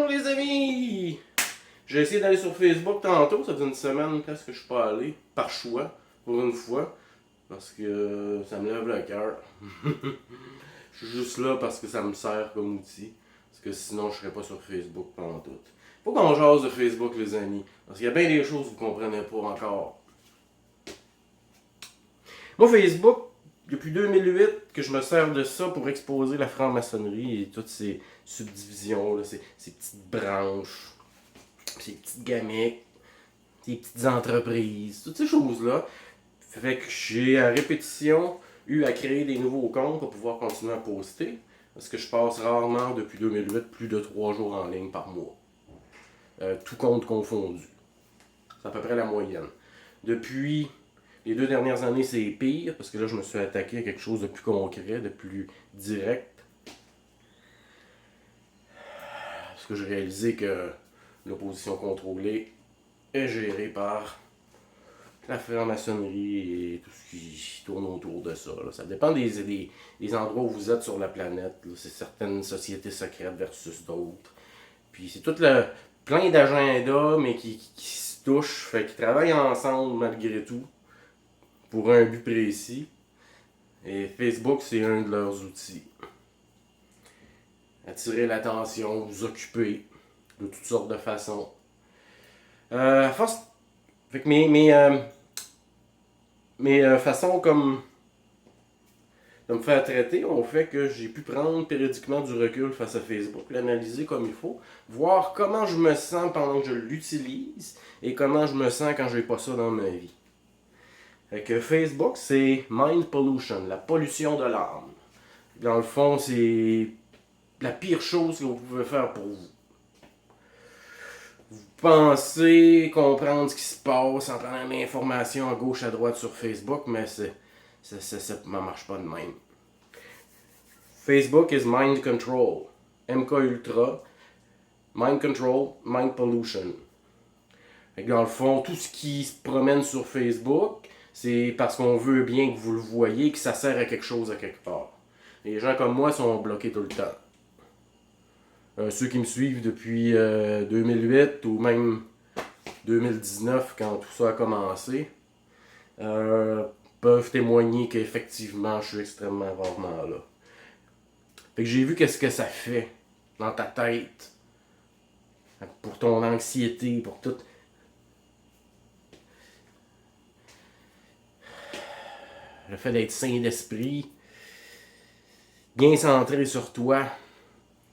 Bonjour les amis! J'ai essayé d'aller sur Facebook tantôt, ça fait une semaine presque que je suis pas allé, par choix, pour une fois, parce que ça me lève le cœur. Je suis juste là parce que ça me sert comme outil, parce que sinon je serais pas sur Facebook pendant tout. Faut qu'on jase de Facebook les amis, parce qu'il y a bien des choses que vous comprenez pas encore. Moi Facebook, depuis 2008 que je me sers de ça pour exposer la franc-maçonnerie et toutes ces subdivisions, là, ces petites branches, ces petites gamiques, ces petites entreprises, toutes ces choses-là. Fait que j'ai à répétition eu à créer des nouveaux comptes pour pouvoir continuer à poster. Parce que je passe rarement depuis 2008 plus de 3 jours en ligne par mois. Tout compte confondu. C'est à peu près la moyenne. Depuis les 2 dernières années, c'est pire, parce que là, je me suis attaqué à quelque chose de plus concret, de plus direct. Parce que j'ai réalisé que l'opposition contrôlée est gérée par la franc-maçonnerie et tout ce qui tourne autour de ça. Là. Ça dépend des endroits où vous êtes sur la planète. Là. C'est certaines sociétés secrètes versus d'autres. Puis c'est tout plein d'agendas, mais qui se touchent, fait qu'ils travaillent ensemble malgré tout, pour un but précis. Et Facebook, c'est un de leurs outils. Attirer l'attention, vous occuper de toutes sortes de façons. À force. Fait que mes façons comme de me faire traiter ont fait que j'ai pu prendre périodiquement du recul face à Facebook, l'analyser comme il faut, voir comment je me sens pendant que je l'utilise et comment je me sens quand j'ai pas ça dans ma vie. Fait que Facebook, c'est mind pollution, la pollution de l'âme. Dans le fond, c'est la pire chose que vous pouvez faire pour vous. Vous pensez comprendre ce qui se passe en prenant l'information à gauche à droite sur Facebook, mais ça ne marche pas de même. Facebook is mind control. MK Ultra. Mind control, mind pollution. Fait que dans le fond, tout ce qui se promène sur Facebook, c'est parce qu'on veut bien que vous le voyez, que ça sert à quelque chose à quelque part. Les gens comme moi sont bloqués tout le temps. Ceux qui me suivent depuis 2008 ou même 2019 quand tout ça a commencé peuvent témoigner qu'effectivement je suis extrêmement rarement là. Fait que j'ai vu qu'est-ce que ça fait dans ta tête, pour ton anxiété, pour tout. Le fait d'être sain d'esprit, bien centré sur toi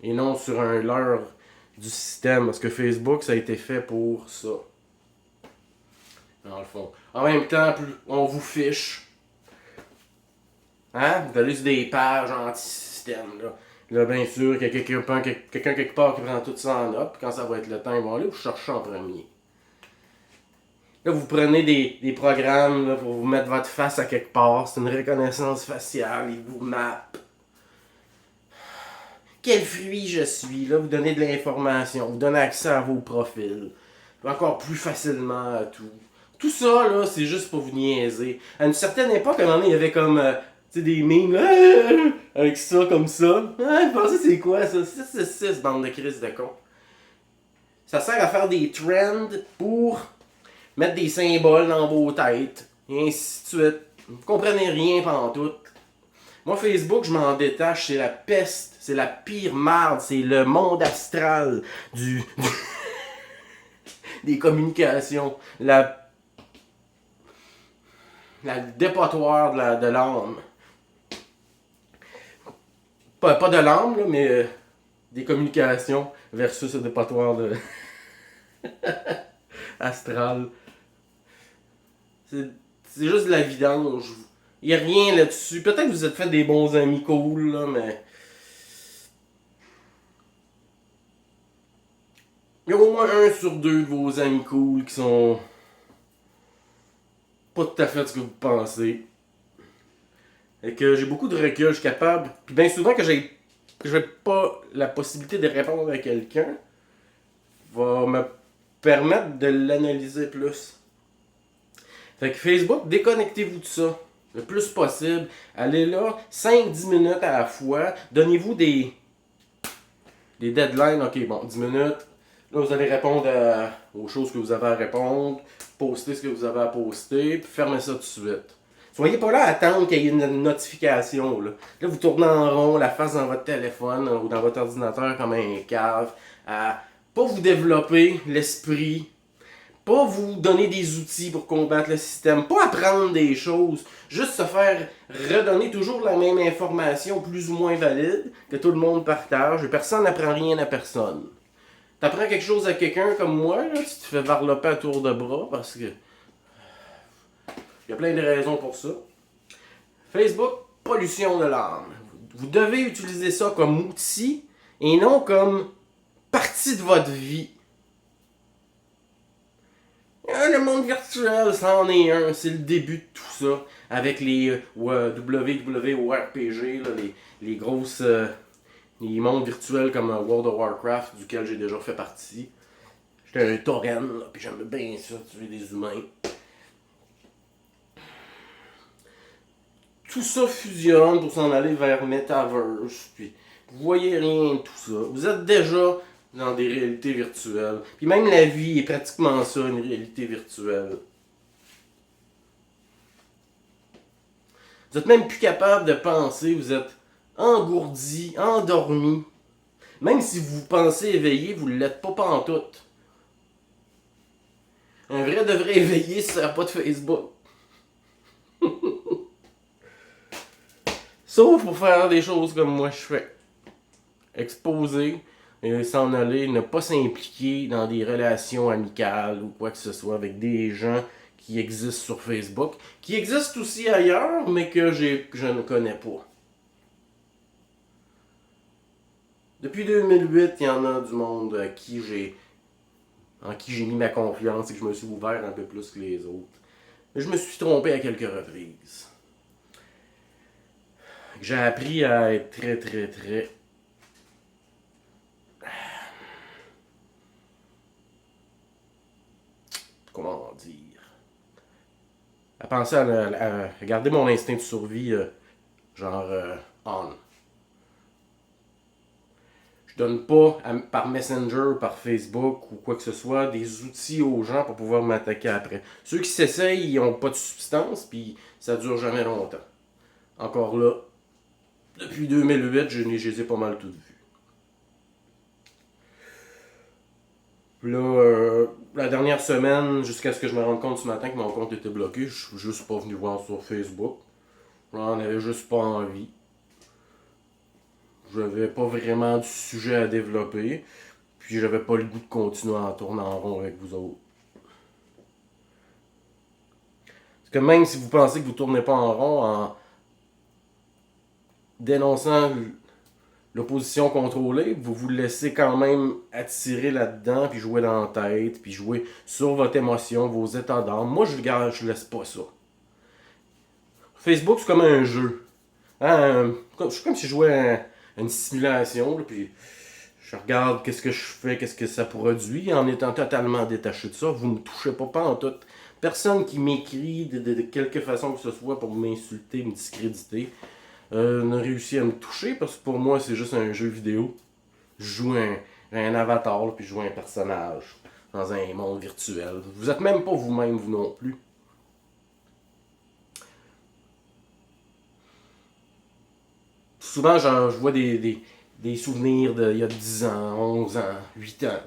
et non sur un leurre du système, parce que Facebook ça a été fait pour ça. Dans le fond. En même temps, plus on vous fiche. Hein? Vous allez sur des pages anti-système. Là, bien sûr, qu'il y a quelqu'un quelque part qui prend tout ça en note, puis quand ça va être le temps, ils vont aller vous chercher en premier. Là, vous prenez des programmes là, pour vous mettre votre face à quelque part. C'est une reconnaissance faciale, ils vous mappent. Quel fruit je suis, là, vous donnez de l'information, vous donnez accès à vos profils. Encore plus facilement à tout. Tout ça, là, c'est juste pour vous niaiser. À une certaine époque, à un moment donné, il y avait comme, des memes, là, avec ça, comme ça. Vous pensez c'est quoi, ça? 666, bande de crise de con. Ça sert à faire des trends pour mettre des symboles dans vos têtes, et ainsi de suite. Vous comprenez rien pendant tout. Moi, Facebook, je m'en détache, c'est la peste, c'est la pire merde, c'est le monde astral des communications, la dépotoir de l'âme. Pas de l'âme, là, mais des communications versus le dépotoir de astral. C'est juste de la vidange. Il n'y a rien là-dessus. Peut-être que vous êtes fait des bons amis cool, là, mais il y a au moins 1 sur 2 de vos amis cool qui sont pas tout à fait ce que vous pensez. Et que j'ai beaucoup de recul, je suis capable. Puis bien souvent que j'ai pas la possibilité de répondre à quelqu'un, va me permettre de l'analyser plus. Fait que Facebook, déconnectez-vous de ça le plus possible. Allez là 5-10 minutes à la fois. Donnez-vous des des deadlines, ok, bon, 10 minutes. Là, vous allez répondre aux choses que vous avez à répondre, poster ce que vous avez à poster, puis fermez ça tout de suite. Soyez pas là à attendre qu'il y ait une notification. Là, vous tournez en rond, la face dans votre téléphone ou dans votre ordinateur comme un cave, à pas vous développer l'esprit, pas vous donner des outils pour combattre le système, pas apprendre des choses, juste se faire redonner toujours la même information plus ou moins valide que tout le monde partage et personne n'apprend rien à personne. T'apprends quelque chose à quelqu'un comme moi, là, tu te fais varloper à tour de bras parce que il y a plein de raisons pour ça. Facebook, pollution de l'âme. Vous devez utiliser ça comme outil et non comme partie de votre vie. Le monde virtuel, ça en est un. C'est le début de tout ça. Avec les WWORPG, là, les grosses. Les mondes virtuels comme World of Warcraft, duquel j'ai déjà fait partie. J'étais un tauren, puis j'aimais bien ça, tuer des humains. Tout ça fusionne pour s'en aller vers Metaverse, puis vous voyez rien de tout ça. Vous êtes déjà dans des réalités virtuelles. Puis même la vie est pratiquement ça, une réalité virtuelle. Vous êtes même plus capable de penser, vous êtes engourdi, endormi. Même si vous pensez éveillé, vous ne l'êtes pas pantoute. Un vrai de vrai éveillé, ça sert pas de Facebook. Sauf pour faire des choses comme moi je fais. Exposer, s'en aller, ne pas s'impliquer dans des relations amicales ou quoi que ce soit avec des gens qui existent sur Facebook, qui existent aussi ailleurs, mais que je ne connais pas. Depuis 2008, il y en a du monde en qui j'ai mis ma confiance et que je me suis ouvert un peu plus que les autres. Mais je me suis trompé à quelques reprises. J'ai appris à être très très très comment dire, à penser à regarder mon instinct de survie, genre on. Je donne pas par Messenger, par Facebook ou quoi que ce soit des outils aux gens pour pouvoir m'attaquer après. Ceux qui s'essayent, ils n'ont pas de substance, puis ça dure jamais longtemps. Encore là, depuis 2008, je les ai pas mal toutes vues. Là, la dernière semaine, jusqu'à ce que je me rende compte ce matin que mon compte était bloqué, je suis juste pas venu voir sur Facebook. J'en avais juste pas envie. J'avais pas vraiment du sujet à développer. Puis j'avais pas le goût de continuer à tourner en rond avec vous autres. Parce que même si vous pensez que vous tournez pas en rond en dénonçant l'opposition contrôlée, vous vous laissez quand même attirer là-dedans, puis jouer dans la tête, puis jouer sur votre émotion, vos états d'âme. Moi, je laisse pas ça. Facebook, c'est comme un jeu. Hein, c'est comme si je jouais à une simulation, là, puis je regarde qu'est-ce que je fais, qu'est-ce que ça produit, en étant totalement détaché de ça. Vous ne me touchez pas en tout. Personne qui m'écrit de quelque façon que ce soit pour m'insulter, me discréditer, n'a réussi à me toucher parce que pour moi c'est juste un jeu vidéo. Je joue un avatar, là, puis je joue un personnage dans un monde virtuel. Vous êtes même pas vous-même, vous non plus. Souvent, genre, je vois des souvenirs d'il y a 10 ans, 11 ans, 8 ans.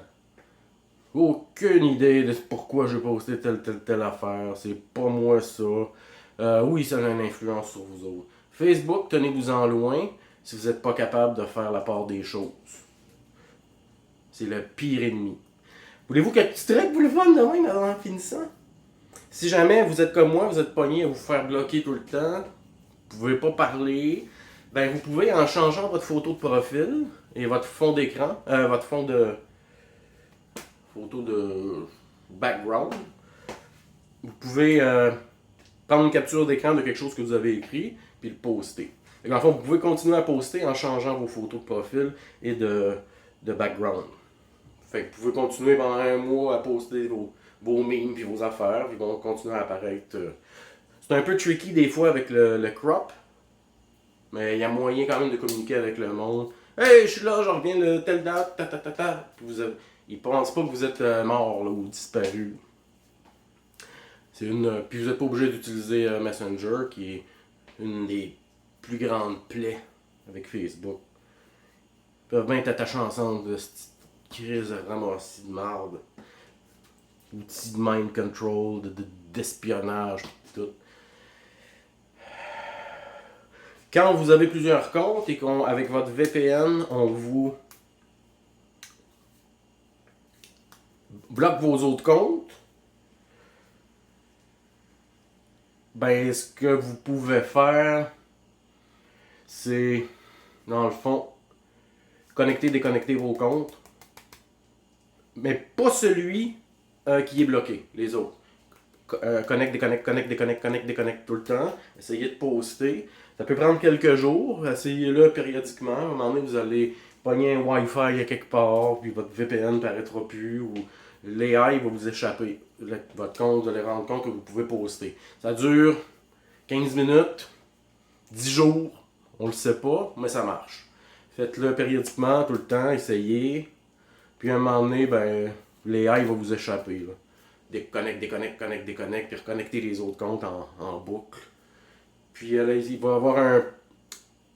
Aucune idée de pourquoi j'ai posté telle affaire. C'est pas moi ça. Oui, ça a une influence sur vous autres. Facebook, tenez-vous-en loin si vous n'êtes pas capable de faire la part des choses. C'est le pire ennemi. Voulez-vous quelques petits trucs pour le fun de même en finissant? Si jamais vous êtes comme moi, vous êtes pogné à vous faire bloquer tout le temps, vous pouvez pas parler, ben vous pouvez en changeant votre photo de profil et votre fond d'écran, votre fond de photo de background, vous pouvez prendre une capture d'écran de quelque chose que vous avez écrit puis le poster. Et dans le fond, vous pouvez continuer à poster en changeant vos photos de profil et de background. Fait que vous pouvez continuer pendant un mois à poster vos memes et vos affaires, puis ils vont continuer à apparaître. C'est un peu tricky des fois avec le crop, mais il y a moyen quand même de communiquer avec le monde. Hey, je suis là, je reviens de telle date, ta ta ta ta. Puis ils pensent pas que vous êtes mort là, ou disparu. Puis vous n'êtes pas obligé d'utiliser Messenger, qui est une des plus grandes plaies avec Facebook. Ils peuvent bien être attachés ensemble de cette crise de ramassis de marde. Outils de mind control, d'espionnage, tout. Quand vous avez plusieurs comptes et qu'avec votre VPN, on vous bloque vos autres comptes, ben ce que vous pouvez faire, c'est, dans le fond, connecter, déconnecter vos comptes, mais pas celui qui est bloqué, les autres. Connecte, déconnecte, connecte, déconnecte, connecte, déconnecte tout le temps. Essayez de poster. Ça peut prendre quelques jours. Essayez-le périodiquement. À un moment donné, vous allez pogner un Wi-Fi à quelque part, puis votre VPN ne paraîtra plus, ou l'AI va vous échapper. Votre compte, vous allez rendre compte que vous pouvez poster. Ça dure 15 minutes, 10 jours, on le sait pas, mais ça marche. Faites-le périodiquement, tout le temps, essayez. Puis à un moment donné, ben, l'AI va vous échapper. Là. Déconnecte, déconnecte, connecte, déconnecte, puis reconnecter les autres comptes en boucle. Puis là, il va y avoir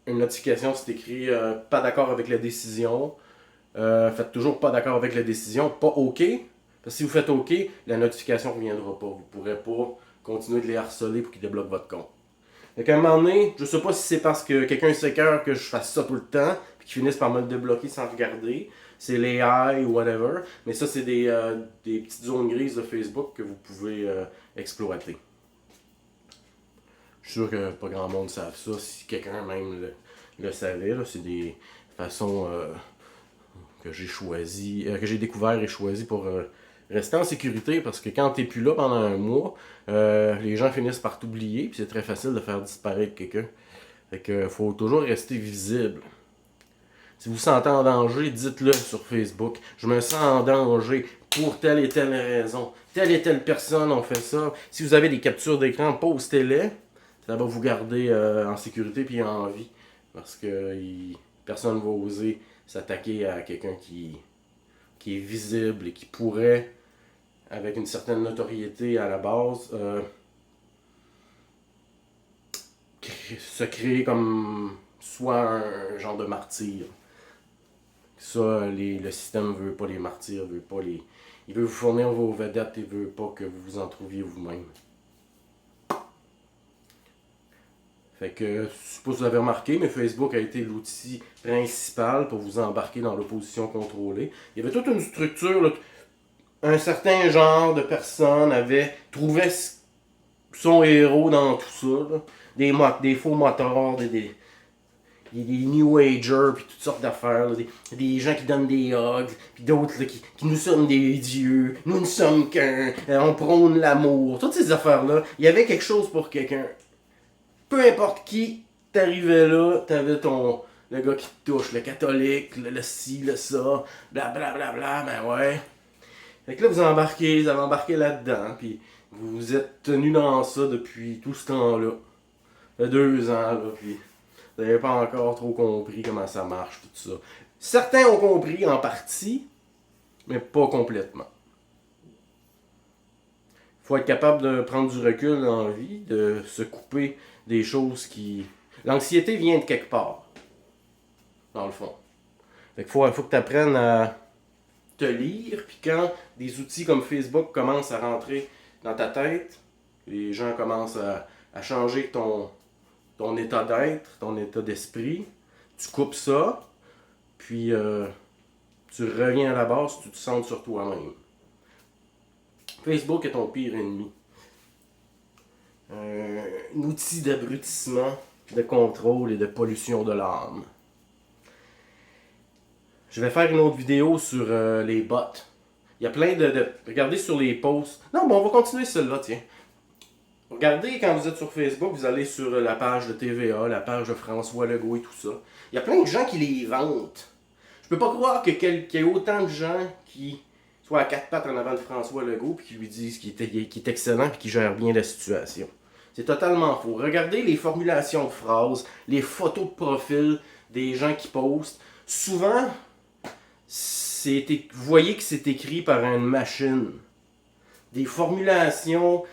une notification, c'est écrit pas d'accord avec la décision. Faites toujours pas d'accord avec la décision, pas OK. Parce que si vous faites OK, la notification ne reviendra pas. Vous ne pourrez pas continuer de les harceler pour qu'ils débloquent votre compte. Donc à un moment donné, je sais pas si c'est parce que quelqu'un s'écœure que je fasse ça tout le temps, puis qu'ils finissent par me le débloquer sans regarder. C'est l'AI ou whatever. Mais ça, c'est des petites zones grises de Facebook que vous pouvez exploiter. Je suis sûr que pas grand monde savent ça. Si quelqu'un même le savait, là, c'est des façons que j'ai choisi, que j'ai découvert et choisi pour rester en sécurité, parce que quand t'es plus là pendant un mois, les gens finissent par t'oublier, puis c'est très facile de faire disparaître quelqu'un. Fait que faut toujours rester visible. Si vous vous sentez en danger, dites-le sur Facebook. Je me sens en danger pour telle et telle raison. Telle et telle personne ont fait ça. Si vous avez des captures d'écran, postez-les. Ça va vous garder en sécurité puis en vie. Parce que personne ne va oser s'attaquer à quelqu'un qui est visible et qui pourrait, avec une certaine notoriété à la base, se créer comme soit un genre de martyr. Ça, le système veut pas les martyrs, il veut vous fournir vos vedettes, il veut pas que vous vous en trouviez vous-même. Fait que, je sais pas si vous avez remarqué, mais Facebook a été l'outil principal pour vous embarquer dans l'opposition contrôlée. Il y avait toute une structure, là, un certain genre de personnes avait trouvé son héros dans tout ça. Là. Des faux motards, des New Agers, puis toutes sortes d'affaires. Là. Des gens qui donnent des hugs, puis d'autres là, qui nous sommes des dieux, nous ne sommes qu'un, on prône l'amour. Toutes ces affaires-là, il y avait quelque chose pour quelqu'un. Peu importe qui t'arrivait là, t'avais le gars qui te touche, le catholique, le ci, le ça, blablabla, ben ouais. Fait que là, vous avez embarqué là-dedans, puis vous vous êtes tenu dans ça depuis tout ce temps-là. Ça fait 2 ans, là, puis vous n'avez pas encore trop compris comment ça marche, tout ça. Certains ont compris en partie, mais pas complètement. Il faut être capable de prendre du recul dans la vie, de se couper des choses qui... L'anxiété vient de quelque part, dans le fond. Fait qu'il faut que tu apprennes à te lire, puis quand des outils comme Facebook commencent à rentrer dans ta tête, les gens commencent à changer ton état d'être, ton état d'esprit, tu coupes ça, puis tu reviens à la base, tu te centres sur toi-même. Facebook est ton pire ennemi. Un outil d'abrutissement, de contrôle et de pollution de l'âme. Je vais faire une autre vidéo sur les bots. Il y a plein regardez sur les posts. Non, bon, on va continuer celle-là, tiens. Regardez, quand vous êtes sur Facebook, vous allez sur la page de TVA, la page de François Legault et tout ça. Il y a plein de gens qui les vantent. Je peux pas croire qu'il y ait autant de gens qui soient à 4 pattes en avant de François Legault et qui lui disent qu'il est excellent et qu'il gère bien la situation. C'est totalement faux. Regardez les formulations de phrases, les photos de profil des gens qui postent. Souvent, vous voyez que c'est écrit par une machine. Des formulations.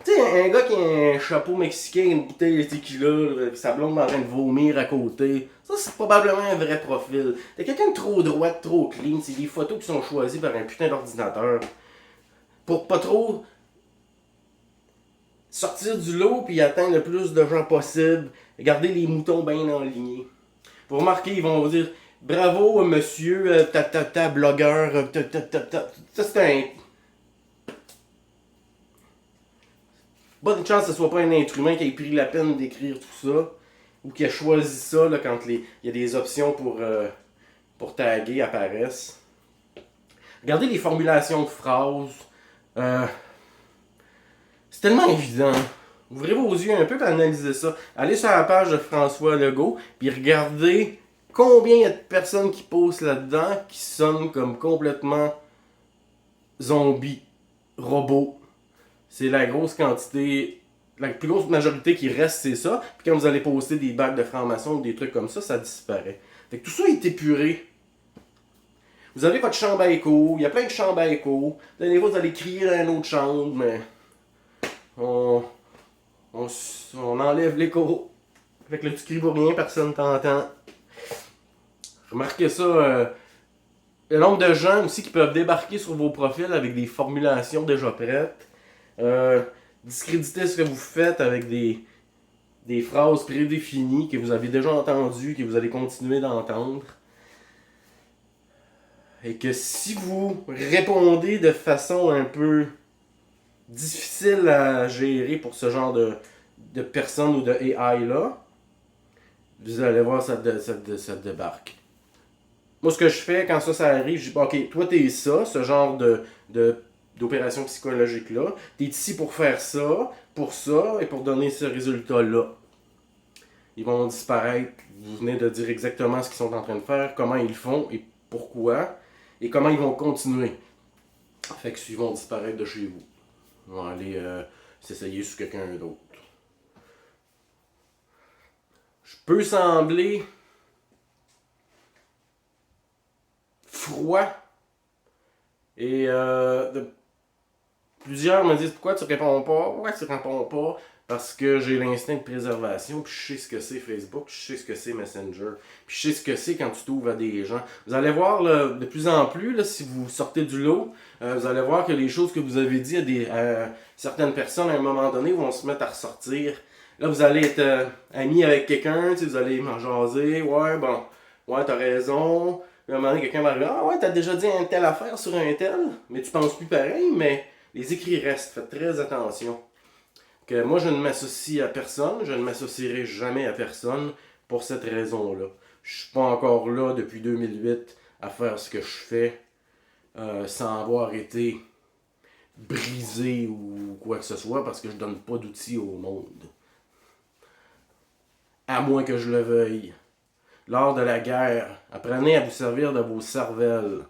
Tu sais, un gars qui a un chapeau mexicain, une bouteille de tequila, pis sa blonde en train de vomir à côté. Ça, c'est probablement un vrai profil. T'as quelqu'un de trop droite, trop clean. C'est des photos qui sont choisies par un putain d'ordinateur. Pour pas trop sortir du lot puis atteindre le plus de gens possible. Garder les moutons bien enlignés. Vous remarquez, ils vont vous dire bravo, monsieur, blogueur, Ça, c'est un. Bonne chance que ce soit pas un être humain qui ait pris la peine d'écrire tout ça. Ou qui a choisi ça là, quand il y a des options pour taguer apparaissent. Regardez les formulations de phrases. C'est tellement évident. Ouvrez vos yeux un peu pour analyser ça. Allez sur la page de François Legault, puis regardez combien il y a de personnes qui posent là-dedans qui sonnent comme complètement zombies, robots. C'est la grosse quantité, la plus grosse majorité qui reste, c'est ça. Puis quand vous allez poster des bacs de francs-maçons ou des trucs comme ça disparaît. Fait que tout ça est épuré. Vous avez votre chambre à écho, il y a plein de chambres à écho. Vous allez crier dans une autre chambre, mais on enlève l'écho. Fait que là, tu cries pour rien, personne t'entend. Remarquez ça, le nombre de gens aussi qui peuvent débarquer sur vos profils avec des formulations déjà prêtes. Discréditer ce que vous faites avec des phrases prédéfinies que vous avez déjà entendues, que vous allez continuer d'entendre. Et que si vous répondez de façon un peu difficile à gérer pour ce genre de personnes ou de AI là, vous allez voir, ça débarque. Moi, ce que je fais quand ça arrive, je dis, ok, toi t'es ça, ce genre d'opération psychologique là, t'es ici pour faire ça et pour donner ce résultat là. Ils vont disparaître, vous venez de dire exactement ce qu'ils sont en train de faire, comment ils le font et pourquoi, et comment ils vont continuer. Fait que ils vont disparaître de chez vous. Ils vont aller s'essayer sur quelqu'un d'autre. Je peux sembler froid et plusieurs me disent pourquoi tu réponds pas, parce que j'ai l'instinct de préservation, puis je sais ce que c'est Facebook, je sais ce que c'est Messenger, puis je sais ce que c'est quand tu t'ouvres à des gens. Vous allez voir là, de plus en plus, là, si vous sortez du lot, vous allez voir que les choses que vous avez dit à certaines personnes à un moment donné vont se mettre à ressortir. Là, vous allez être ami avec quelqu'un, vous allez m'en jaser, ouais, t'as raison. Puis à un moment donné, quelqu'un va arriver, ah ouais, t'as déjà dit une telle affaire sur un tel, mais tu penses plus pareil, mais les écrits restent, faites très attention. Que moi, je ne m'associe à personne, je ne m'associerai jamais à personne pour cette raison-là. Je suis pas encore là depuis 2008 à faire ce que je fais sans avoir été brisé ou quoi que ce soit parce que je donne pas d'outils au monde. À moins que je le veuille. Lors de la guerre, apprenez à vous servir de vos cervelles.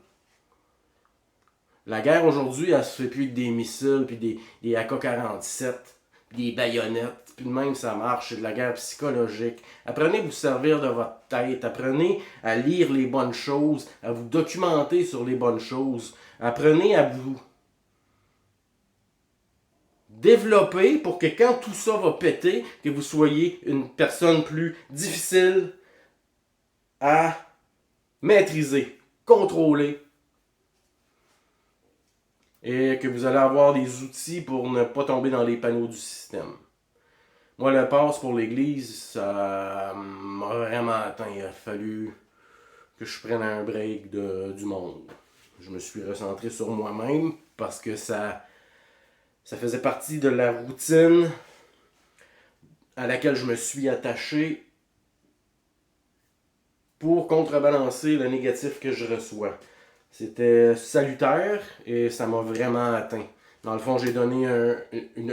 La guerre aujourd'hui, elle se fait plus avec des missiles, puis des AK-47, puis des baïonnettes, puis de même ça marche, c'est de la guerre psychologique. Apprenez à vous servir de votre tête, apprenez à lire les bonnes choses, à vous documenter sur les bonnes choses, apprenez à vous développer pour que quand tout ça va péter, que vous soyez une personne plus difficile à maîtriser, contrôler, et que vous allez avoir des outils pour ne pas tomber dans les panneaux du système. Moi, le passe pour l'église, ça m'a vraiment atteint. Il a fallu que je prenne un break du monde. Je me suis recentré sur moi-même parce que ça faisait partie de la routine à laquelle je me suis attaché pour contrebalancer le négatif que je reçois. C'était salutaire et ça m'a vraiment atteint. Dans le fond, j'ai donné un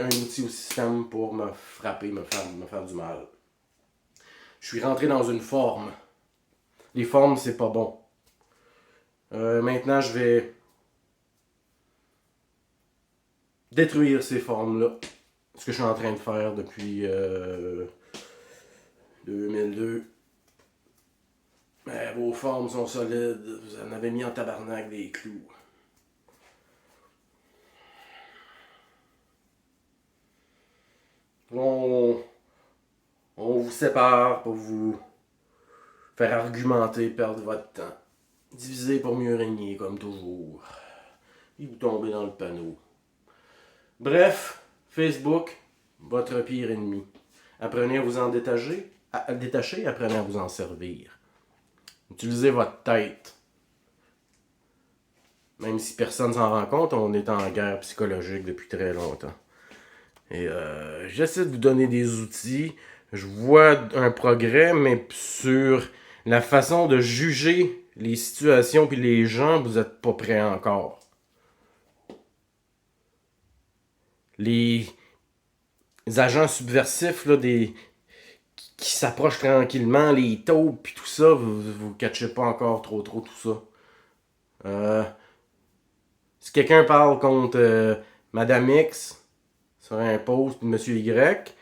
outil au système pour me frapper, me faire du mal. Je suis rentré dans une forme. Les formes, c'est pas bon. Maintenant, je vais détruire ces formes-là. Ce que je suis en train de faire depuis 2002. Mais vos formes sont solides. Vous en avez mis en tabarnak des clous. On, on vous sépare pour vous faire argumenter, perdre votre temps. Diviser pour mieux régner, comme toujours. Et vous tombez dans le panneau. Bref, Facebook, votre pire ennemi. Apprenez à vous en détacher, apprenez à vous en servir. Utilisez votre tête. Même si personne s'en rend compte, on est en guerre psychologique depuis très longtemps. Et j'essaie de vous donner des outils. Je vois un progrès, mais sur la façon de juger les situations puis les gens, vous n'êtes pas prêts encore. Les agents subversifs là, qui s'approchent tranquillement, les taupes puis tout ça, vous catchez pas encore trop tout ça. Si quelqu'un parle contre Madame X sur un post de Monsieur Y,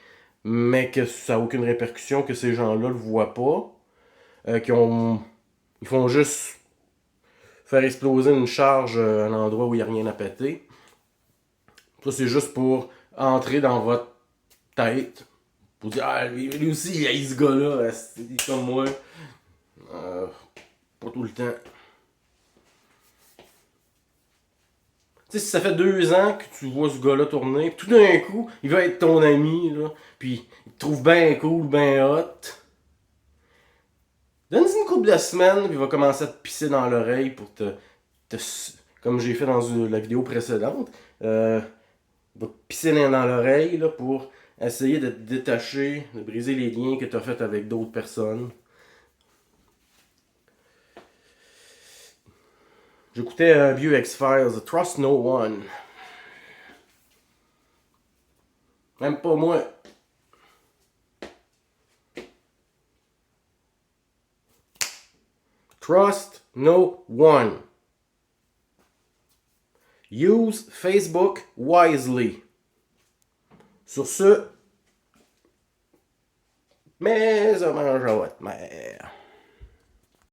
mais que ça n'a aucune répercussion, que ces gens-là le voient pas, ils font juste faire exploser une charge à un endroit où il n'y a rien à péter. Ça, c'est juste pour entrer dans votre tête. Pour dire, ah, lui aussi, il y a ce gars-là, c'est comme moi. Pas tout le temps. Tu sais, si ça fait 2 ans que tu vois ce gars-là tourner, pis tout d'un coup, il va être ton ami, là, puis il te trouve bien cool, bien hot. Donne-lui une couple de semaines, puis il va commencer à te pisser dans l'oreille pour te comme j'ai fait dans la vidéo précédente. Il va te pisser dans l'oreille là, pour essayer de te détacher, de briser les liens que tu as faits avec d'autres personnes. J'écoutais un vieux X-Files, Trust No One. Même pas moi. Trust no one. Use Facebook wisely. Sur ce, mais hommages à votre mère.